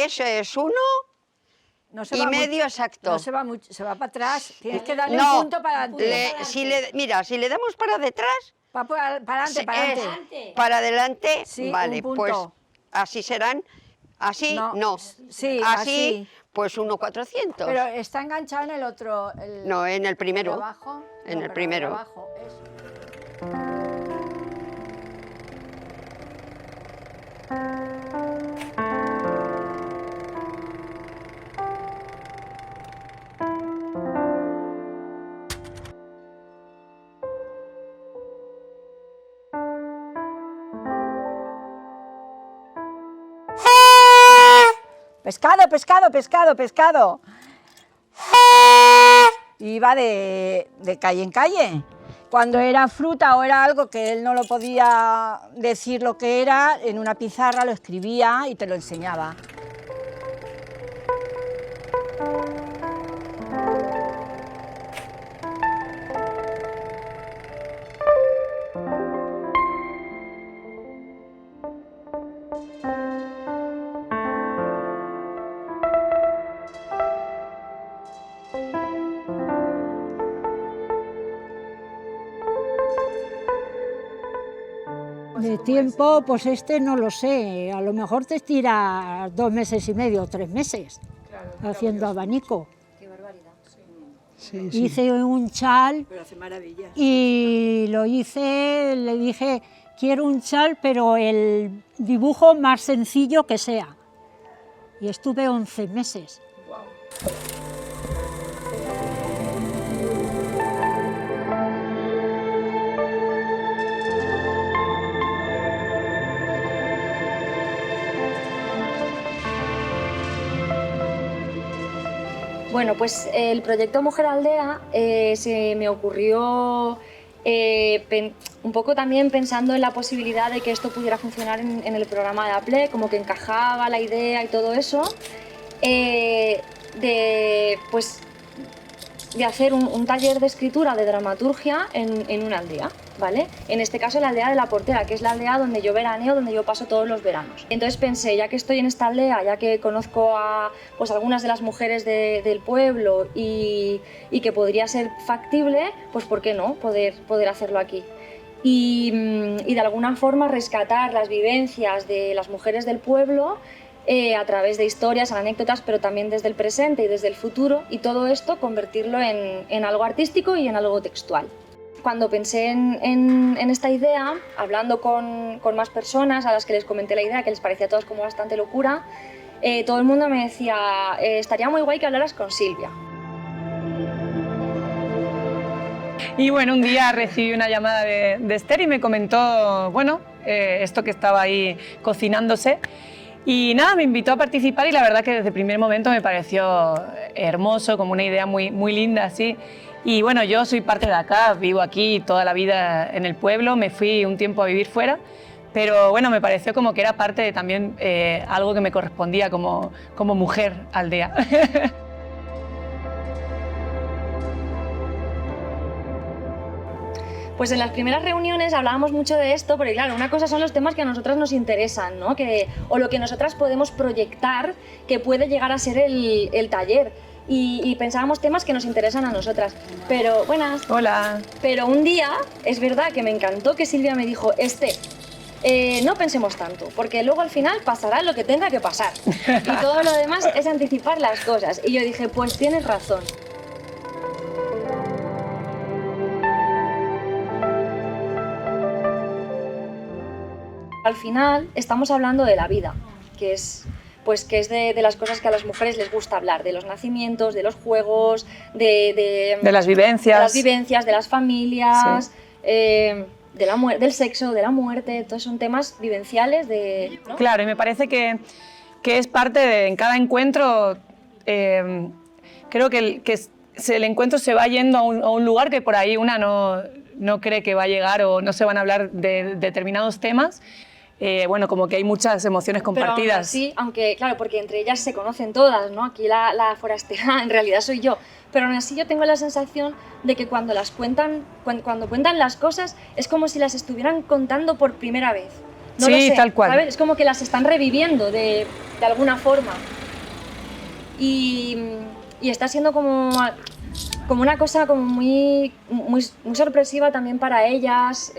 eso es 1,5 exacto. No se va mucho, se va para atrás. Tienes que darle No, un punto para adelante. mira, si le damos para detrás, Para adelante, para adelante. para adelante, Sí, vale, un punto. pues así serán, así no, Sí, así, pues 1,400. Pero está enganchado en el otro. No, en el primero. ¿El de abajo? En No, el pero primero. de abajo, eso. Pescado, pescado, pescado, pescado. Iba de calle en calle. Cuando era fruta o era algo que él no lo podía decir lo que era, en una pizarra lo escribía y te lo enseñaba. De tiempo, pues no lo sé, a lo mejor te tiras 2 meses y medio o 3 meses haciendo abanico. Qué barbaridad. Sí. Hice un chal y lo hice, le dije, quiero un chal, pero el dibujo más sencillo que sea. Y estuve 11 meses. Bueno, pues el proyecto Mujer Aldea se me ocurrió un poco también pensando en la posibilidad de que esto pudiera funcionar en el programa de APLE, como que encajaba la idea y todo eso, de hacer un taller de escritura, de dramaturgia en una aldea, ¿vale? En este caso la aldea de La Portera, que es la aldea donde yo veraneo, donde yo paso todos los veranos. Entonces pensé, ya que estoy en esta aldea, ya que conozco a pues, algunas de las mujeres del pueblo y que podría ser factible, pues ¿por qué no poder hacerlo aquí? Y de alguna forma rescatar las vivencias de las mujeres del pueblo a través de historias, anécdotas, pero también desde el presente y desde el futuro, y todo esto convertirlo en algo artístico y en algo textual. Cuando pensé en esta idea, hablando con más personas a las que les comenté la idea, que les parecía a todas como bastante locura, todo el mundo me decía, estaría muy guay que hablaras con Silvia. Y bueno, un día recibí una llamada de Esther y me comentó, bueno, esto que estaba ahí cocinándose. Y nada, me invitó a participar y la verdad que desde el primer momento me pareció hermoso, como una idea muy, muy linda así. Y bueno, yo soy parte de acá, vivo aquí toda la vida en el pueblo, me fui un tiempo a vivir fuera, pero bueno, me pareció como que era parte de también algo que me correspondía como mujer aldea. Pues en las primeras reuniones hablábamos mucho de esto, porque claro, una cosa son los temas que a nosotras nos interesan, ¿no? O lo que nosotras podemos proyectar que puede llegar a ser el taller. Y pensábamos temas que nos interesan a nosotras. Pero, buenas. Hola. Pero un día, es verdad que me encantó que Silvia me dijo, no pensemos tanto, porque luego al final pasará lo que tenga que pasar. Y todo lo demás es anticipar las cosas. Y yo dije, pues tienes razón. Al final estamos hablando de la vida, que es de las cosas que a las mujeres les gusta hablar, de los nacimientos, de los juegos, de las vivencias. De las familias, sí. Del sexo, de la muerte, todos son temas vivenciales. ¿No? Claro, y me parece que es parte de, en cada encuentro, creo que el encuentro se va yendo a un lugar que por ahí una no cree que va a llegar o no se van a hablar de determinados temas. Bueno, como que hay muchas emociones compartidas. Sí, aunque claro, porque entre ellas se conocen todas, ¿no? Aquí la forastera en realidad soy yo, pero aún así yo tengo la sensación de que cuando cuentan las cosas es como si las estuvieran contando por primera vez. No Sí, lo sé, tal cual. ¿sabes? Es como que las están reviviendo de alguna forma. Y está siendo como una cosa como muy sorpresiva también para ellas,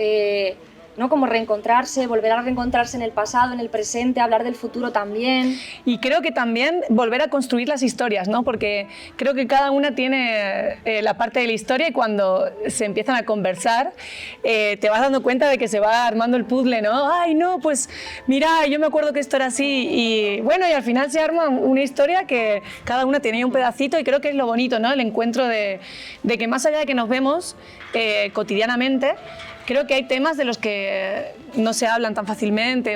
¿no? Como reencontrarse, volver a reencontrarse en el pasado, en el presente, hablar del futuro también. Y creo que también volver a construir las historias, ¿no? Porque creo que cada una tiene la parte de la historia y cuando se empiezan a conversar te vas dando cuenta de que se va armando el puzzle, ¿no? Ay, no, pues mira, yo me acuerdo que esto era así y bueno, y al final se arma una historia que cada una tenía un pedacito y creo que es lo bonito, ¿no? El encuentro de que más allá de que nos vemos cotidianamente, creo que hay temas de los que no se hablan tan fácilmente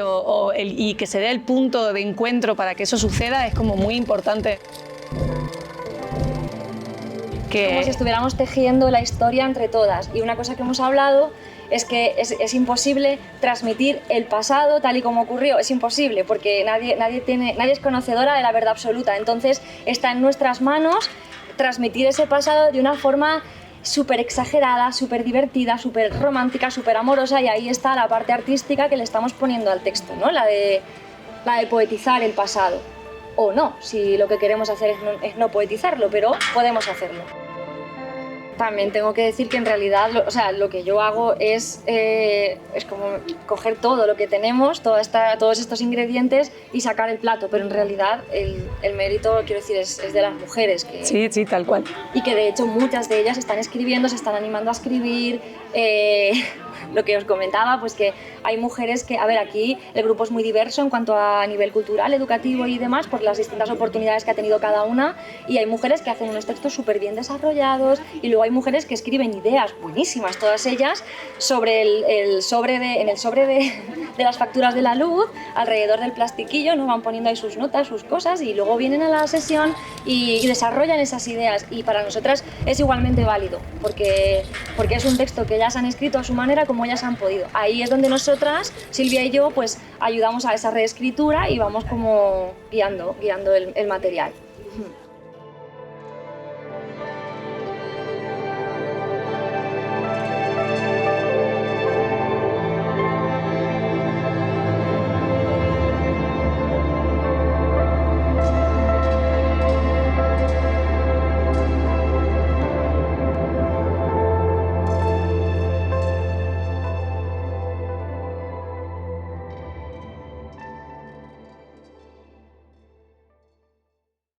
y que se dé el punto de encuentro para que eso suceda es como muy importante. Como si estuviéramos tejiendo la historia entre todas. Y una cosa que hemos hablado es que es imposible transmitir el pasado tal y como ocurrió. Es imposible porque nadie es conocedora de la verdad absoluta. Entonces está en nuestras manos transmitir ese pasado de una forma súper exagerada, súper divertida, súper romántica, súper amorosa, y ahí está la parte artística que le estamos poniendo al texto, ¿no? La de poetizar el pasado. O no, si lo que queremos hacer es no poetizarlo, pero podemos hacerlo. También tengo que decir que en realidad lo que yo hago es como coger todo lo que tenemos, todos estos ingredientes y sacar el plato, pero en realidad el mérito, quiero decir, es de las mujeres. Sí, tal cual. Y que de hecho muchas de ellas están escribiendo, se están animando a escribir. Lo que os comentaba, pues que hay mujeres que, a ver, aquí el grupo es muy diverso en cuanto a nivel cultural, educativo y demás, por las distintas oportunidades que ha tenido cada una, y hay mujeres que hacen unos textos súper bien desarrollados, y luego hay mujeres que escriben ideas buenísimas, todas ellas, sobre en el sobre de las facturas de la luz, alrededor del plastiquillo, ¿no? Van poniendo ahí sus notas, sus cosas, y luego vienen a la sesión y desarrollan esas ideas, y para nosotras es igualmente válido, porque es un texto que ellas han escrito a su manera, como ellas han podido. Ahí es donde nosotras, Silvia y yo, pues ayudamos a esa reescritura y vamos como guiando el material.